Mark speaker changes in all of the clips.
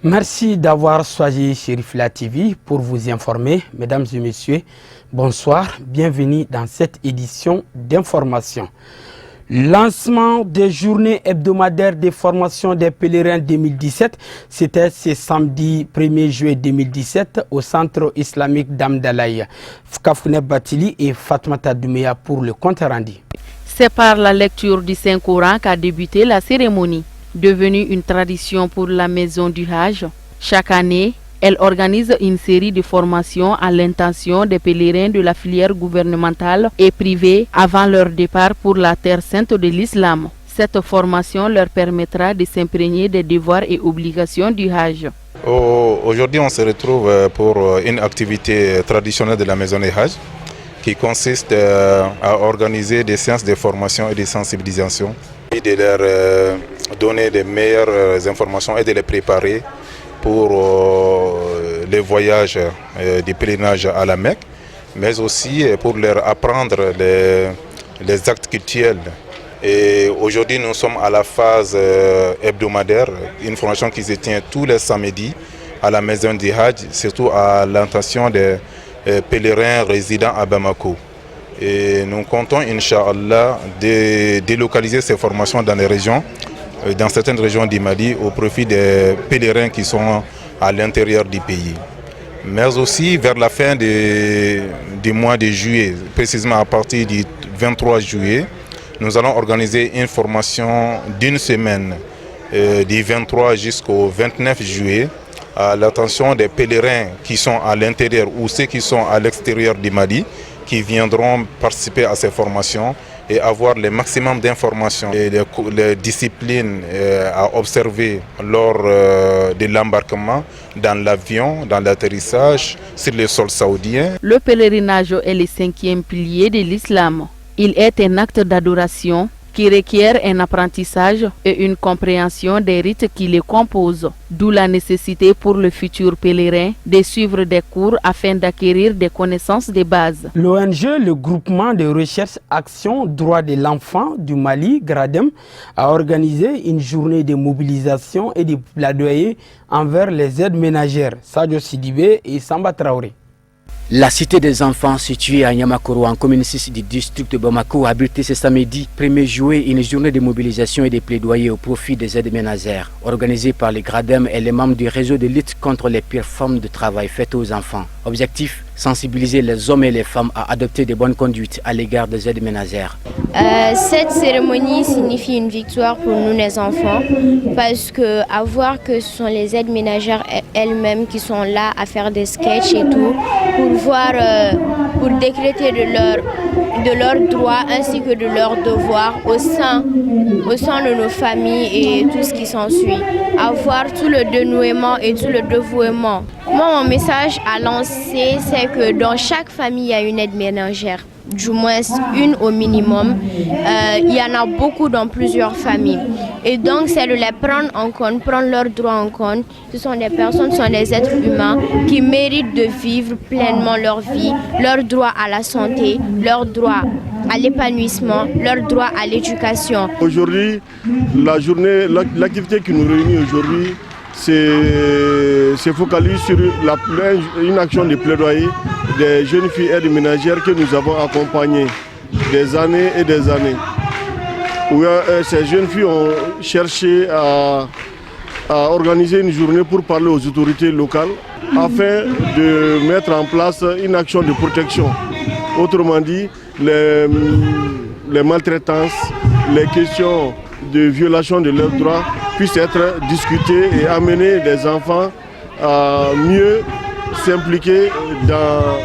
Speaker 1: Merci d'avoir choisi Chérifla TV pour vous informer. Mesdames et messieurs, bonsoir. Bienvenue dans cette édition d'information. Lancement des journées hebdomadaires de formation des pèlerins 2017, c'était ce samedi 1er juillet 2017 au centre islamique d'Amdalaï. Fkafoune Batili et Fatmata Douméa pour le compte rendu.
Speaker 2: C'est par la lecture du Saint-Coran qu'a débuté la cérémonie. Devenue une tradition pour la maison du Hajj, chaque année, elle organise une série de formations à l'intention des pèlerins de la filière gouvernementale et privée avant leur départ pour la terre sainte de l'islam. Cette formation leur permettra de s'imprégner des devoirs et obligations du Hajj.
Speaker 3: Aujourd'hui, on se retrouve pour une activité traditionnelle de la maison du Hajj qui consiste à organiser des séances de formation et de sensibilisation et de leur donner les meilleures informations et de les préparer pour les voyages du pèlerinage à la Mecque, mais aussi pour leur apprendre les actes cultuels. Et aujourd'hui, nous sommes à la phase hebdomadaire, une formation qui se tient tous les samedis à la maison du Hajj, surtout à l'intention des pèlerins résidant à Bamako. Et nous comptons, Inch'Allah, de délocaliser ces formations dans les régions, dans certaines régions du Mali, au profit des pèlerins qui sont à l'intérieur du pays. Mais aussi vers la fin du mois de juillet, précisément à partir du 23 juillet, nous allons organiser une formation d'une semaine, du 23 jusqu'au 29 juillet, à l'attention des pèlerins qui sont à l'intérieur ou ceux qui sont à l'extérieur du Mali, qui viendront participer à ces formations et avoir le maximum d'informations et les disciplines à observer lors de l'embarquement dans l'avion, dans l'atterrissage, sur le sol saoudien.
Speaker 2: Le pèlerinage est le 5e pilier de l'islam. Il est un acte d'adoration qui requiert un apprentissage et une compréhension des rites qui les composent, d'où la nécessité pour le futur pèlerin de suivre des cours afin d'acquérir des connaissances de base.
Speaker 1: L'ONG, le groupement de recherche Action Droits de l'Enfant du Mali, GRADEM, a organisé une journée de mobilisation et de plaidoyer envers les aides ménagères, Sadio Sidibé et Samba Traoré.
Speaker 4: La cité des enfants située à Yamakoro en commune 6 du district de Bamako a abrité ce samedi 1er juillet une journée de mobilisation et de plaidoyer au profit des aides ménagères organisée par les GRADEM et les membres du réseau de lutte contre les pires formes de travail faites aux enfants. Objectif, sensibiliser les hommes et les femmes à adopter de bonnes conduites à l'égard des aides ménagères.
Speaker 5: Cette cérémonie signifie une victoire pour nous les enfants parce que à voir que ce sont les aides ménagères elles-mêmes qui sont là à faire des sketchs et tout pour décréter de leurs droits ainsi que de leurs devoirs au sein de nos familles et tout ce qui s'ensuit. Avoir tout le dénouement et tout le dévouement. Moi, mon message à lancer, c'est que dans chaque famille, il y a une aide ménagère. Du moins une au minimum. Il y en a beaucoup dans plusieurs familles. Et donc, c'est de les prendre en compte, prendre leurs droits en compte. Ce sont des personnes, ce sont des êtres humains qui méritent de vivre pleinement leur vie, leur droit à la santé, leur droit à l'épanouissement, leur droit à l'éducation.
Speaker 6: Aujourd'hui, l'activité qui nous réunit aujourd'hui, se focalise sur une action de plaidoyer des jeunes filles aides ménagères que nous avons accompagnées des années et des années. Où, ces jeunes filles ont cherché à organiser une journée pour parler aux autorités locales afin de mettre en place une action de protection. Autrement dit, les maltraitances, les questions de violation de leurs droits puissent être discutées et amener des enfants à mieux s'impliquer dans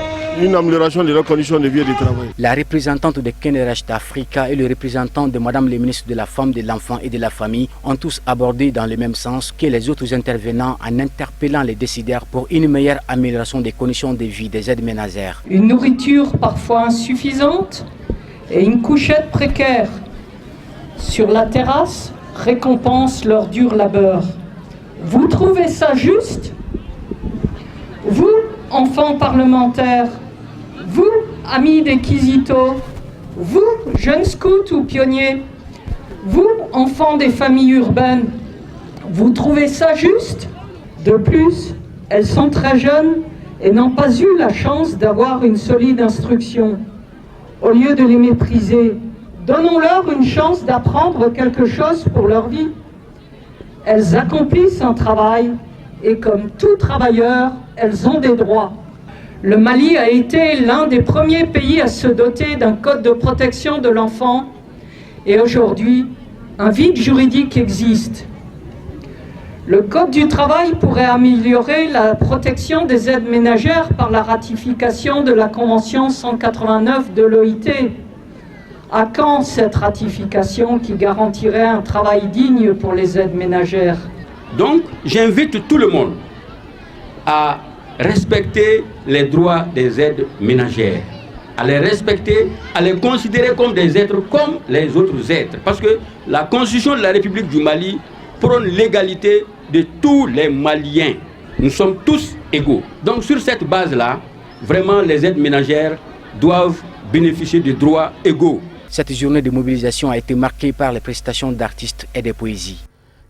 Speaker 6: une amélioration de leurs conditions de vie et de travail.
Speaker 4: La représentante de KNRH d'Africa et le représentant de Madame le ministre de la Femme, de l'Enfant et de la Famille ont tous abordé dans le même sens que les autres intervenants en interpellant les décideurs pour une meilleure amélioration des conditions de vie des aides ménagères.
Speaker 7: Une nourriture parfois insuffisante et une couchette précaire sur la terrasse récompense leur dur labeur. Vous trouvez ça juste? Vous, enfants parlementaires, vous, amis des Kizito, vous, jeunes scouts ou pionniers, vous, enfants des familles urbaines, vous trouvez ça juste? De plus, elles sont très jeunes et n'ont pas eu la chance d'avoir une solide instruction. Au lieu de les mépriser, donnons-leur une chance d'apprendre quelque chose pour leur vie. Elles accomplissent un travail et comme tout travailleur, elles ont des droits. Le Mali a été l'un des premiers pays à se doter d'un code de protection de l'enfant et aujourd'hui, un vide juridique existe. Le Code du travail pourrait améliorer la protection des aides ménagères par la ratification de la Convention 189 de l'OIT. À quand cette ratification qui garantirait un travail digne pour les aides ménagères?
Speaker 8: Donc, j'invite tout le monde à respecter les droits des aides ménagères, à les respecter, à les considérer comme des êtres comme les autres êtres. Parce que la Constitution de la République du Mali prône l'égalité de tous les Maliens. Nous sommes tous égaux. Donc sur cette base-là, vraiment les aides ménagères doivent bénéficier de droits égaux.
Speaker 4: Cette journée de mobilisation a été marquée par les prestations d'artistes et des poésies.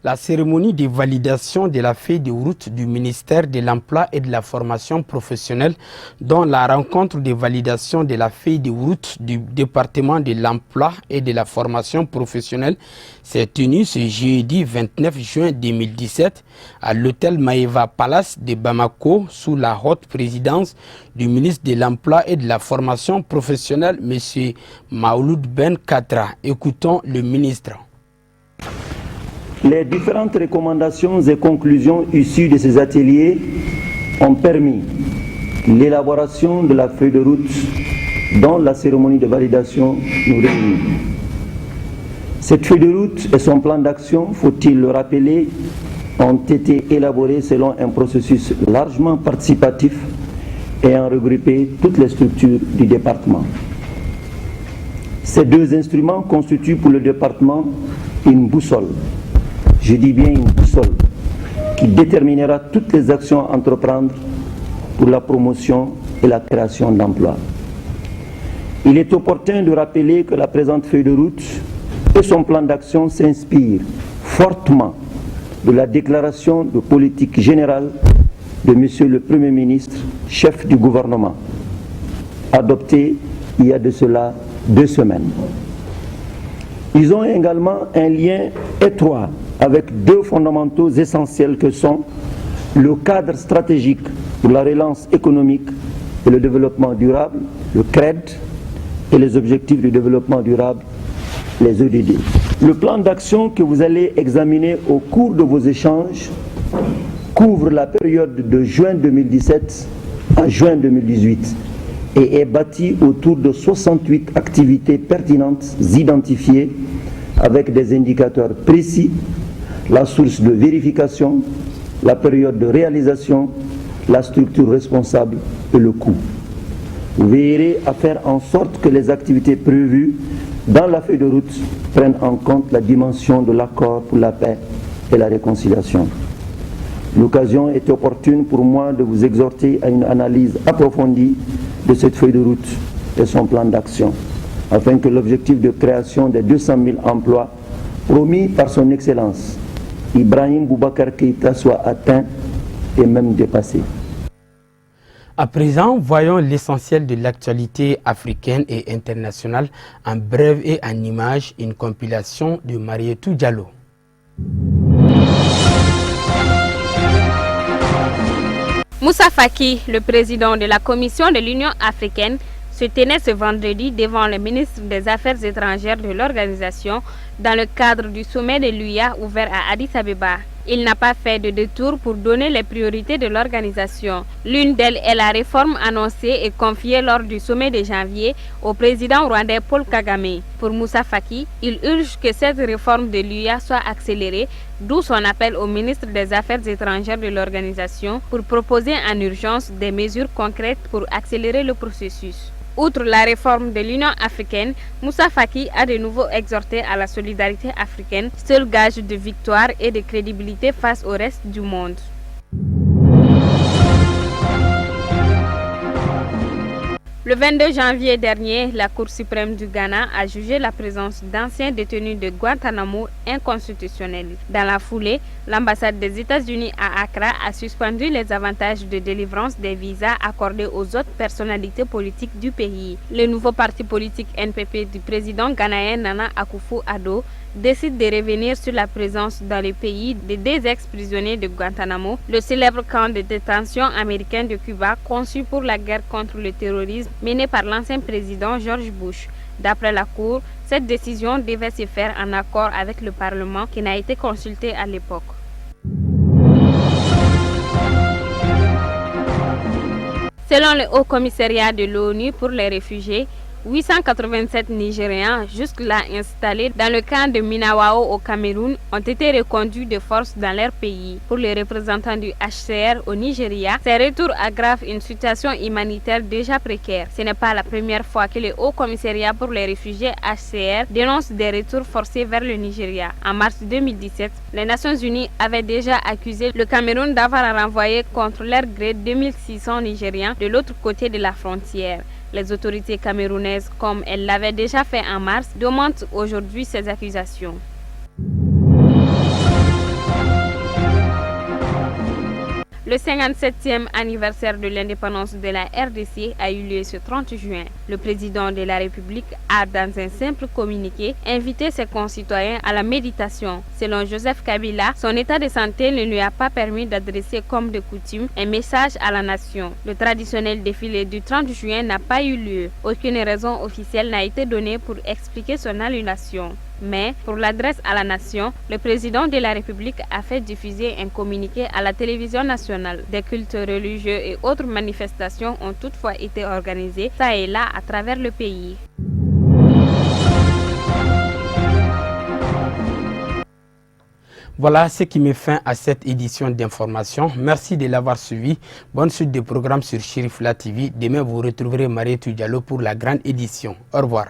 Speaker 1: La cérémonie de validation de la feuille de route du ministère de l'Emploi et de la formation professionnelle, dont la rencontre de validation de la feuille de route du département de l'Emploi et de la formation professionnelle, s'est tenue ce jeudi 29 juin 2017 à l'hôtel Maeva Palace de Bamako sous la haute présidence du ministre de l'Emploi et de la formation professionnelle, M. Maouloud Ben Katra. Écoutons le ministre.
Speaker 9: Les différentes recommandations et conclusions issues de ces ateliers ont permis l'élaboration de la feuille de route dont la cérémonie de validation nous réunit. Cette feuille de route et son plan d'action, faut-il le rappeler, ont été élaborés selon un processus largement participatif ayant regroupé toutes les structures du département. Ces deux instruments constituent pour le département une boussole. Je dis bien une boussole qui déterminera toutes les actions à entreprendre pour la promotion et la création d'emplois. Il est opportun de rappeler que la présente feuille de route et son plan d'action s'inspirent fortement de la déclaration de politique générale de Monsieur le Premier ministre, chef du gouvernement, adoptée il y a de cela 2 semaines. Ils ont également un lien étroit avec 2 fondamentaux essentiels que sont le cadre stratégique pour la relance économique et le développement durable, le CRED, et les objectifs du développement durable, les EDD. Le plan d'action que vous allez examiner au cours de vos échanges couvre la période de juin 2017 à juin 2018 et est bâti autour de 68 activités pertinentes identifiées avec des indicateurs précis, la source de vérification, la période de réalisation, la structure responsable et le coût. Vous veillerez à faire en sorte que les activités prévues dans la feuille de route prennent en compte la dimension de l'accord pour la paix et la réconciliation. L'occasion est opportune pour moi de vous exhorter à une analyse approfondie de cette feuille de route et son plan d'action, afin que l'objectif de création des 200 000 emplois promis par son Excellence Ibrahim Boubacar Keïta soit atteint et même dépassé.
Speaker 1: À présent, voyons l'essentiel de l'actualité africaine et internationale en brève et en images, une compilation de Marietou Diallo.
Speaker 10: Moussa Faki, le président de la Commission de l'Union africaine, se tenait ce vendredi devant le ministre des Affaires étrangères de l'organisation dans le cadre du sommet de l'UIA ouvert à Addis Abeba. Il n'a pas fait de détour pour donner les priorités de l'organisation. L'une d'elles est la réforme annoncée et confiée lors du sommet de janvier au président rwandais Paul Kagame. Pour Moussa Faki, il urge que cette réforme de l'UIA soit accélérée, d'où son appel au ministre des Affaires étrangères de l'organisation pour proposer en urgence des mesures concrètes pour accélérer le processus. Outre la réforme de l'Union africaine, Moussa Faki a de nouveau exhorté à la solidarité africaine, seul gage de victoire et de crédibilité face au reste du monde. Le 22 janvier dernier, la Cour suprême du Ghana a jugé la présence d'anciens détenus de Guantanamo inconstitutionnelle. Dans la foulée, l'ambassade des États-Unis à Accra a suspendu les avantages de délivrance des visas accordés aux autres personnalités politiques du pays. Le nouveau parti politique NPP du président ghanéen Nana Akufo-Addo décide de revenir sur la présence dans le pays des deux ex-prisonniers de Guantanamo, le célèbre camp de détention américain de Cuba conçu pour la guerre contre le terrorisme menée par l'ancien président George Bush. D'après la Cour, cette décision devait se faire en accord avec le Parlement qui n'a été consulté à l'époque. Selon le Haut Commissariat de l'ONU pour les réfugiés, 887 Nigériens jusque-là installés dans le camp de Minawao au Cameroun ont été reconduits de force dans leur pays. Pour les représentants du HCR au Nigeria, ces retours aggravent une situation humanitaire déjà précaire. Ce n'est pas la première fois que le Haut Commissariat pour les réfugiés HCR dénonce des retours forcés vers le Nigeria. En mars 2017, les Nations Unies avaient déjà accusé le Cameroun d'avoir renvoyé contre leur gré 2600 Nigériens de l'autre côté de la frontière. Les autorités camerounaises, comme elles l'avaient déjà fait en mars, démentent aujourd'hui ces accusations. Le 57e anniversaire de l'indépendance de la RDC a eu lieu ce 30 juin. Le président de la République a, dans un simple communiqué, invité ses concitoyens à la méditation. Selon Joseph Kabila, son état de santé ne lui a pas permis d'adresser comme de coutume un message à la nation. Le traditionnel défilé du 30 juin n'a pas eu lieu. Aucune raison officielle n'a été donnée pour expliquer son annulation. Mais, pour l'adresse à la nation, le président de la République a fait diffuser un communiqué à la télévision nationale. Des cultes religieux et autres manifestations ont toutefois été organisées ça et là à travers le pays.
Speaker 1: Voilà ce qui met fin à cette édition d'information. Merci de l'avoir suivi. Bonne suite de programmes sur Chérifla TV. Demain, vous retrouverez Mariétou Diallo pour la grande édition. Au revoir.